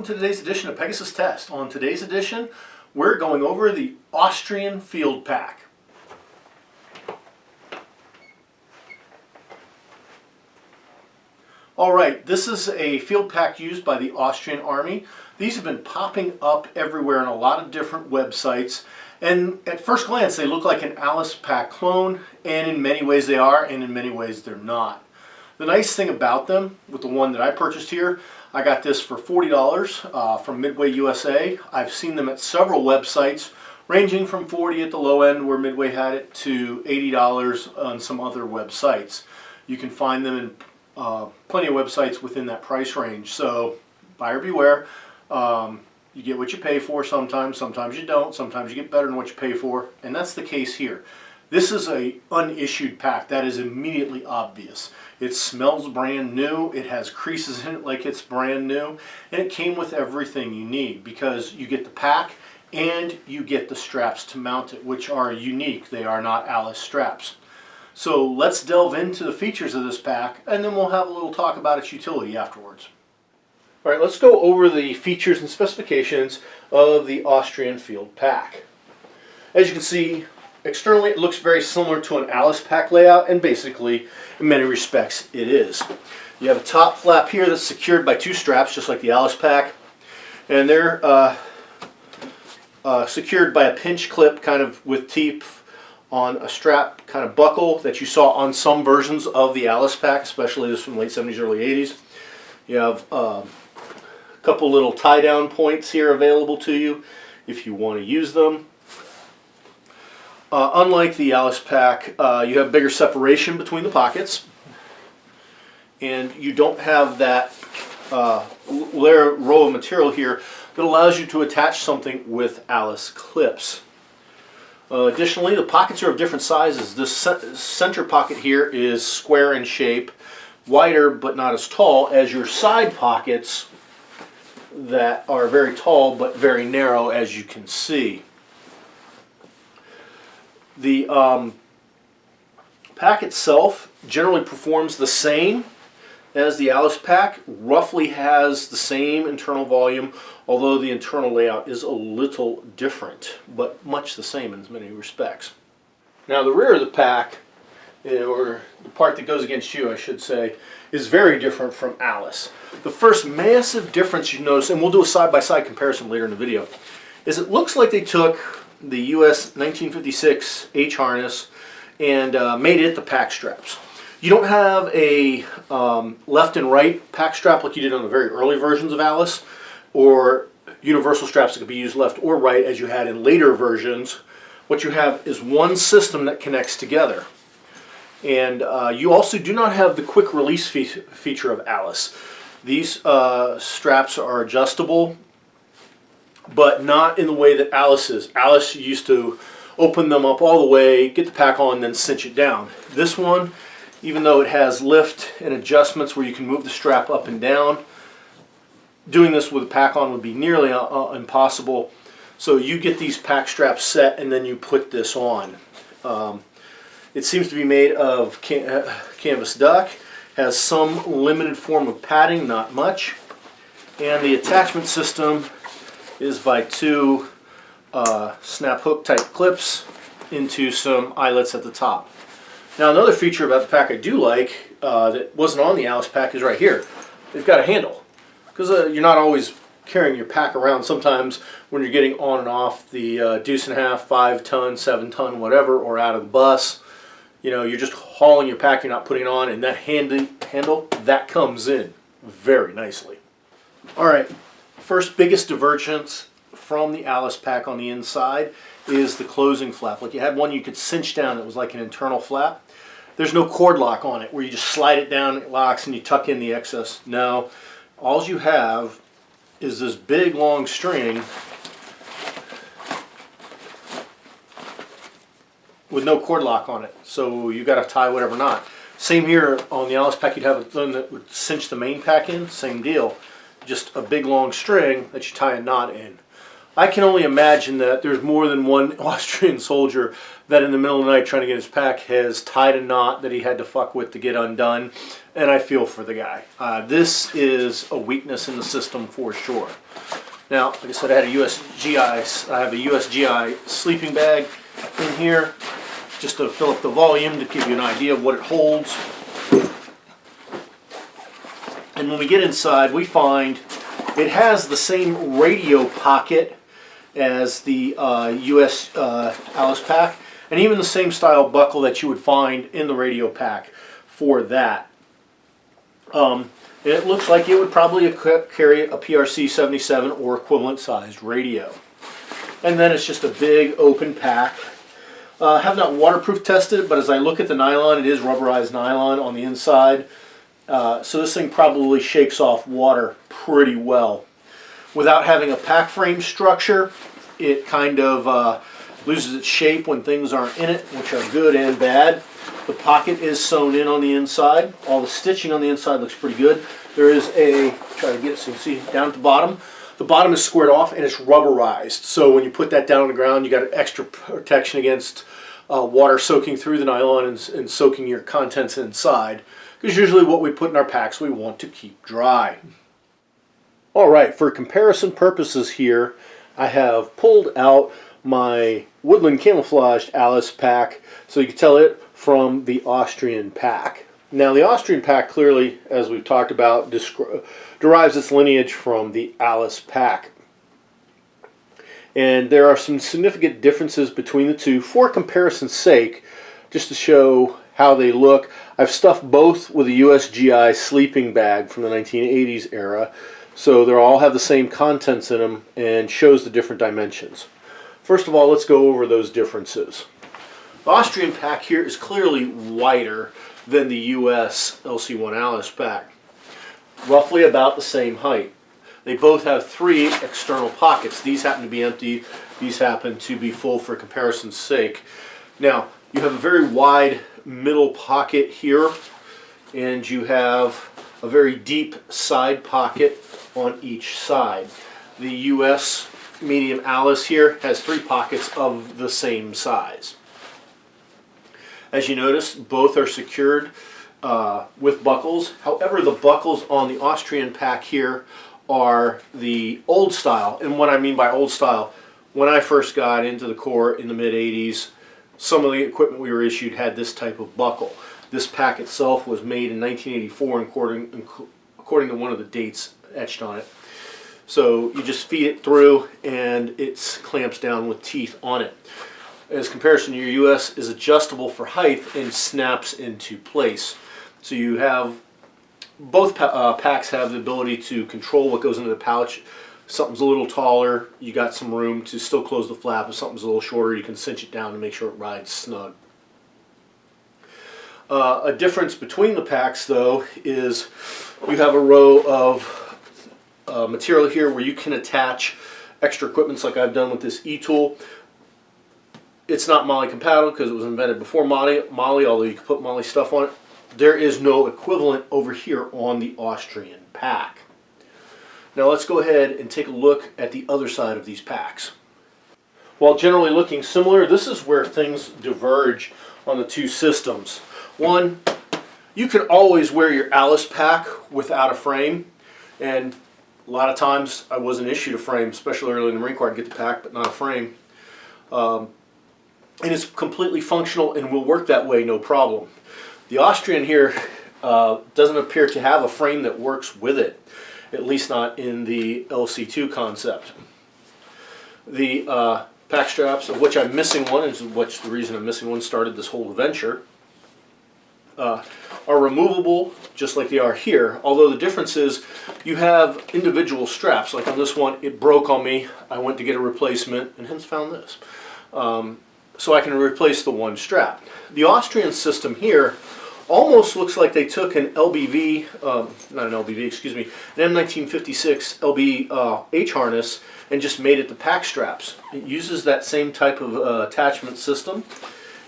welcome to today's edition of Pegasus Test. On today's edition, we're going over the Austrian field pack. Alright, this is a field pack used by the Austrian Army. These have been popping up everywhere on a lot of different websites, and at first glance they look like an Alice pack clone, and in many ways they are, and in many ways they're not. The nice thing about them, with the one that I purchased here, I got this for $40 from Midway USA. I've seen them at several websites, ranging from $40 at the low end where Midway had it to $80 on some other websites. You can find them in plenty of websites within that price range. So buyer beware. You get what you pay for sometimes you don't, sometimes you get better than what you pay for, and that's the case here. This is a unissued pack. That is immediately obvious. It smells brand new, it has creases in it like it's brand new, and it came with everything you need because you get the pack and you get the straps to mount it, which are unique. They are not Alice straps. So let's delve into the features of this pack, and then we'll have a little talk about its utility afterwards. Alright, let's go over the features and specifications of the Austrian field pack. As you can see, externally it looks very similar to an Alice pack layout, and basically in many respects it is. You have a top flap here that's secured by two straps just like the Alice pack, and they're secured by a pinch clip kind of with teeth on a strap kind of buckle that you saw on some versions of the Alice pack, especially this from late 70s, early 80s. You have a couple little tie down points here available to you if you want to use them. Unlike the Alice pack, you have bigger separation between the pockets, and you don't have that row of material here that allows you to attach something with Alice clips. Additionally, the pockets are of different sizes. This center pocket here is square in shape, wider but not as tall as your side pockets that are very tall but very narrow, as you can see. The pack itself generally performs the same as the Alice pack, roughly has the same internal volume, although the internal layout is a little different, but much the same in many respects. Now the rear of the pack, or the part that goes against you I should say, is very different from Alice. The first massive difference you notice, and we'll do a side-by-side comparison later in the video, is it looks like they took the US 1956 H harness and made it the pack straps. You don't have a left and right pack strap like you did on the very early versions of Alice, or universal straps that could be used left or right as you had in later versions. What you have is one system that connects together. And you also do not have the quick release feature of Alice. These straps are adjustable, but not in the way that Alice is. Alice used to open them up all the way, get the pack on, and then cinch it down. This one, even though it has lift and adjustments where you can move the strap up and down, doing this with a pack on would be nearly impossible. So you get these pack straps set and then you put this on. It seems to be made of canvas duck, has some limited form of padding, not much, and the attachment system is by two snap hook type clips into some eyelets at the top. Now another feature about the pack I do like that wasn't on the Alice pack is right here. They've got a handle, because you're not always carrying your pack around. Sometimes when you're getting on and off the deuce and a half, 5 ton, 7 ton, whatever, or out of the bus, you know, you're just hauling your pack, you're not putting it on, and that handle, that comes in very nicely. Alright, first biggest divergence from the Alice pack on the inside is the closing flap. Like you had one you could cinch down that was like an internal flap. There's no cord lock on it where you just slide it down, it locks, and you tuck in the excess. No, all you have is this big long string with no cord lock on it, so you got to tie whatever knot. Same here on the Alice pack. You'd have a thing that would cinch the main pack in, same deal, just a big long string that you tie a knot in. I can only imagine that there's more than one Austrian soldier that in the middle of the night trying to get his pack has tied a knot that he had to fuck with to get undone, and I feel for the guy. This is a weakness in the system for sure. Now, like I said, I have a USGI sleeping bag in here just to fill up the volume to give you an idea of what it holds. And when we get inside, we find it has the same radio pocket as the US Alice pack, and even the same style buckle that you would find in the radio pack for that. It looks like it would probably carry a PRC 77 or equivalent sized radio. And then it's just a big open pack. Have not waterproof tested it, but as I look at the nylon, it is rubberized nylon on the inside. So this thing probably shakes off water pretty well. Without having a pack frame structure, it kind of loses its shape when things aren't in it, which are good and bad. The pocket is sewn in on the inside. All the stitching on the inside looks pretty good. There is try to get it so you can see down at the bottom. The bottom is squared off and it's rubberized. So when you put that down on the ground, you got extra protection against water soaking through the nylon and soaking your contents inside. Because usually what we put in our packs we want to keep dry. Alright, for comparison purposes here, I have pulled out my woodland camouflaged Alice pack so you can tell it from the Austrian pack. Now the Austrian pack clearly, as we've talked about, derives its lineage from the Alice pack. And there are some significant differences between the two. For comparison's sake, just to show how they look, I've stuffed both with a USGI sleeping bag from the 1980s era, so they all have the same contents in them and shows the different dimensions. First of all, let's go over those differences. The Austrian pack here is clearly wider than the US LC1 Alice pack, roughly about the same height. They both have 3 external pockets. These happen to be empty, these happen to be full for comparison's sake. Now, you have a very wide middle pocket here, and you have a very deep side pocket on each side. The US medium Alice here has 3 pockets of the same size. As you notice, both are secured with buckles. However, the buckles on the Austrian pack here are the old style. And what I mean by old style, when I first got into the Corps in the mid-80s, some of the equipment we were issued had this type of buckle. This pack itself was made in 1984 according to one of the dates etched on it. So you just feed it through and it clamps down with teeth on it. As comparison, your US is adjustable for height and snaps into place. So you have both packs have the ability to control what goes into the pouch. If something's a little taller, you got some room to still close the flap. If something's a little shorter, you can cinch it down to make sure it rides snug. A difference between the packs, though, is you have a row of material here where you can attach extra equipment like I've done with this e-tool. It's not MOLLE compatible because it was invented before MOLLE, although you can put MOLLE stuff on it. There is no equivalent over here on the Austrian pack. Now let's go ahead and take a look at the other side of these packs. While generally looking similar, this is where things diverge on the two systems. One, you can always wear your Alice pack without a frame, and a lot of times I wasn't issued a frame, especially early in the Marine Corps. I'd get the pack but not a frame. And it's completely functional and will work that way, no problem. The Austrian here doesn't appear to have a frame that works with it, at least not in the LC2 concept. The pack straps, of which I'm missing one, is which the reason I'm missing one started this whole adventure, are removable just like they are here, although the difference is you have individual straps. Like on this one, it broke on me. I went to get a replacement and hence found this. So I can replace the one strap. The Austrian system here almost looks like they took an LBV, not an LBV, excuse me, an M1956 LB H harness and just made it the pack straps. It uses that same type of attachment system,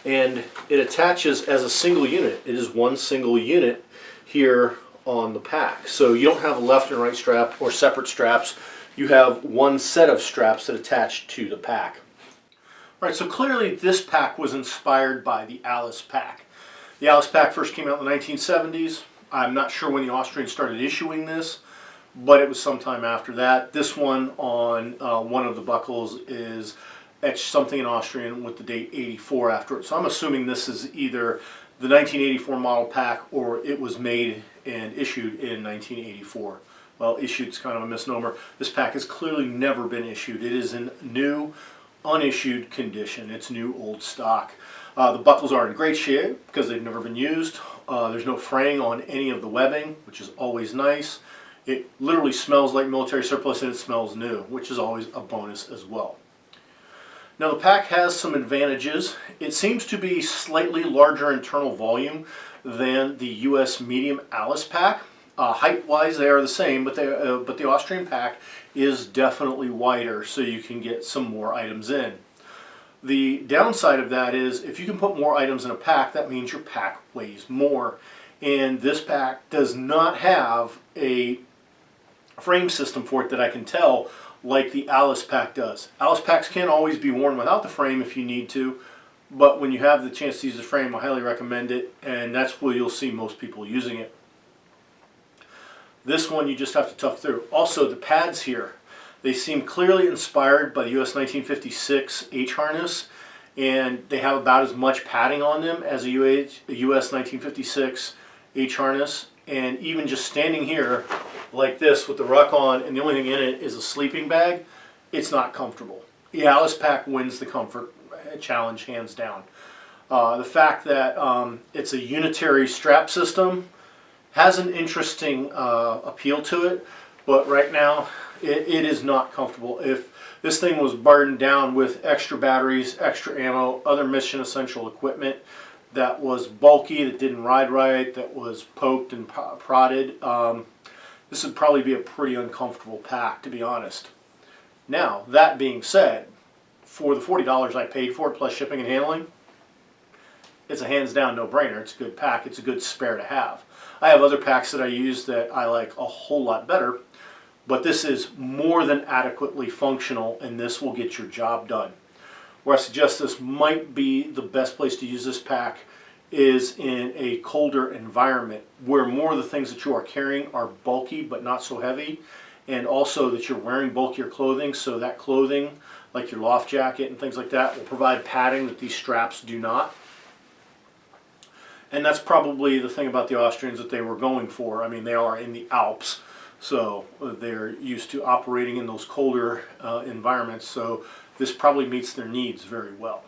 and it attaches as a single unit. It is one single unit here on the pack. So you don't have a left and right strap or separate straps. you have one set of straps that attach to the pack. All right, so clearly this pack was inspired by the Alice pack. The Alice pack first came out in the 1970s. I'm not sure when the Austrians started issuing this, but it was sometime after that. This one on one of the buckles is etched something in Austrian with the date 84 after it. So I'm assuming this is either the 1984 model pack or it was made and issued in 1984. Well, issued is kind of a misnomer. This pack has clearly never been issued. It is in new, unissued condition. It's new old stock. The buckles are in great shape because they've never been used. There's no fraying on any of the webbing, which is always nice. It literally smells like military surplus and it smells new, which is always a bonus as well. Now the pack has some advantages. It seems to be slightly larger internal volume than the US medium Alice pack. Height-wise they are the same, but the Austrian pack is definitely wider, so you can get some more items in. The downside of that is if you can put more items in a pack, that means your pack weighs more. And this pack does not have a frame system for it that I can tell like the Alice pack does. Alice packs can always be worn without the frame if you need to, but when you have the chance to use the frame, I highly recommend it, and that's where you'll see most people using it. This one you just have to tough through. Also, the pads here, they seem clearly inspired by the US 1956 H harness, and they have about as much padding on them as a US 1956 H harness. And even just standing here like this with the ruck on and the only thing in it is a sleeping bag, it's not comfortable. The Alice pack wins the comfort challenge hands down. The fact that it's a unitary strap system has an interesting appeal to it, but right now it is not comfortable. If this thing was burdened down with extra batteries, extra ammo, other mission essential equipment that was bulky, that didn't ride right, that was poked and prodded, this would probably be a pretty uncomfortable pack, to be honest. Now, that being said, for the $40 I paid for it plus shipping and handling, it's a hands down no-brainer. It's a good pack. It's a good spare to have. I have other packs that I use that I like a whole lot better, but this is more than adequately functional, and this will get your job done. Where I suggest this might be the best place to use this pack is in a colder environment where more of the things that you are carrying are bulky but not so heavy, and also that you're wearing bulkier clothing, so that clothing, like your loft jacket and things like that, will provide padding that these straps do not. And that's probably the thing about the Austrians that they were going for. I mean, they are in the Alps, so they're used to operating in those colder environments, so this probably meets their needs very well.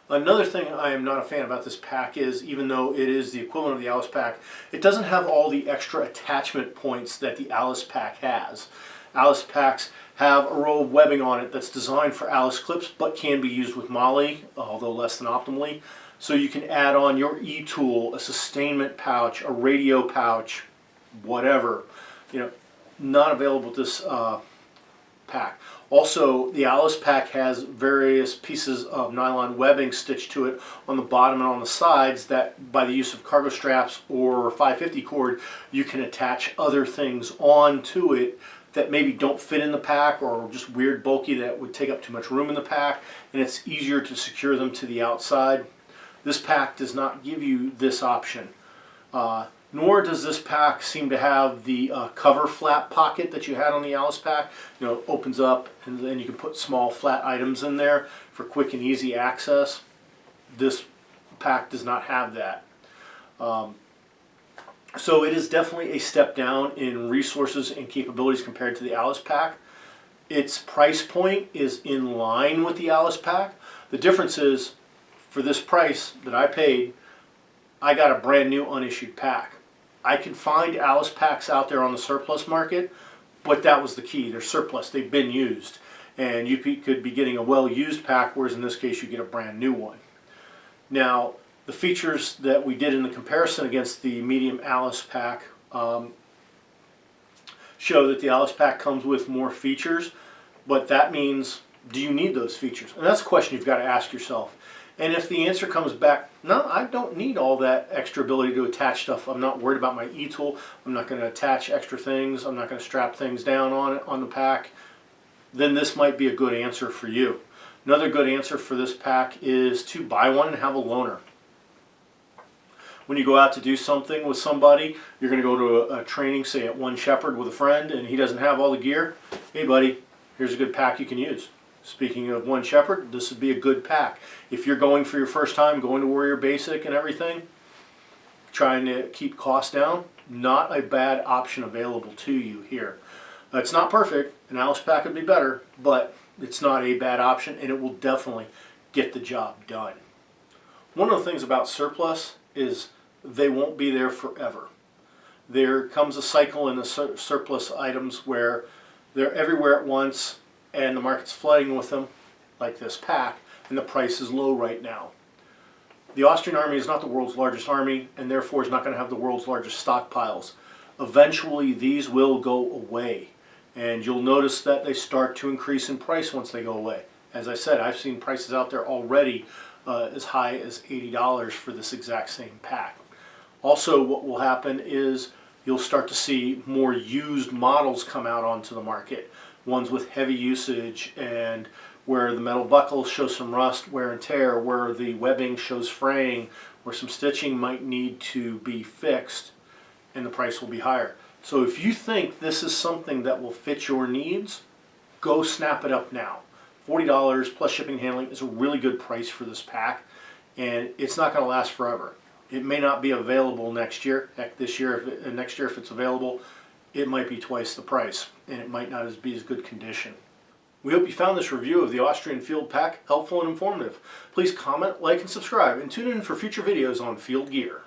Another thing I am not a fan about this pack is, even though it is the equivalent of the Alice pack, it doesn't have all the extra attachment points that the Alice pack has. Alice packs have a row of webbing on it that's designed for Alice clips, but can be used with Molly, although less than optimally. So you can add on your e-tool, a sustainment pouch, a radio pouch, whatever. Not available with this pack. Also, the Alice pack has various pieces of nylon webbing stitched to it on the bottom and on the sides that, by the use of cargo straps or 550 cord, you can attach other things onto it that maybe don't fit in the pack or just weird bulky that would take up too much room in the pack, and it's easier to secure them to the outside. This pack does not give you this option. Nor does this pack seem to have the cover flap pocket that you had on the Alice pack. It opens up and then you can put small flat items in there for quick and easy access. This pack does not have that. So it is definitely a step down in resources and capabilities compared to the Alice pack. Its price point is in line with the Alice pack. The difference is, for this price that I paid, I got a brand new unissued pack. I could find Alice packs out there on the surplus market, but that was the key. They're surplus. They've been used. And you could be getting a well-used pack, whereas in this case you get a brand new one. Now, the features that we did in the comparison against the medium Alice pack show that the Alice pack comes with more features, but that means, do you need those features? And that's a question you've got to ask yourself. And if the answer comes back, no, I don't need all that extra ability to attach stuff. I'm not worried about my e-tool. I'm not going to attach extra things. I'm not going to strap things down on it, on the pack. Then this might be a good answer for you. Another good answer for this pack is to buy one and have a loaner. When you go out to do something with somebody, you're going to go to a training, say at One Shepherd with a friend, and he doesn't have all the gear. Hey buddy, here's a good pack you can use. Speaking of One Shepherd, this would be a good pack. If you're going for your first time, going to Warrior Basic and everything, trying to keep costs down, not a bad option available to you here. It's not perfect, an Alice pack would be better, but it's not a bad option, and it will definitely get the job done. One of the things about surplus is they won't be there forever. There comes a cycle in the surplus items where they're everywhere at once and the market's flooding with them, like this pack, and the price is low right now. The Austrian army is not the world's largest army, and therefore is not going to have the world's largest stockpiles. Eventually these will go away, and you'll notice that they start to increase in price once they go away. As I said, I've seen prices out there already as high as $80 for this exact same pack. Also, what will happen is you'll start to see more used models come out onto the market. Ones with heavy usage and where the metal buckles show some rust, wear and tear, where the webbing shows fraying, where some stitching might need to be fixed, and the price will be higher. So if you think this is something that will fit your needs, go snap it up now. $40 plus shipping and handling is a really good price for this pack, and it's not going to last forever. It may not be available next year. Heck, this year, next year if it's available, it might be twice the price, and it might not be as good condition. We hope you found this review of the Austrian Field Pack helpful and informative. Please comment, like, and subscribe, and tune in for future videos on field gear.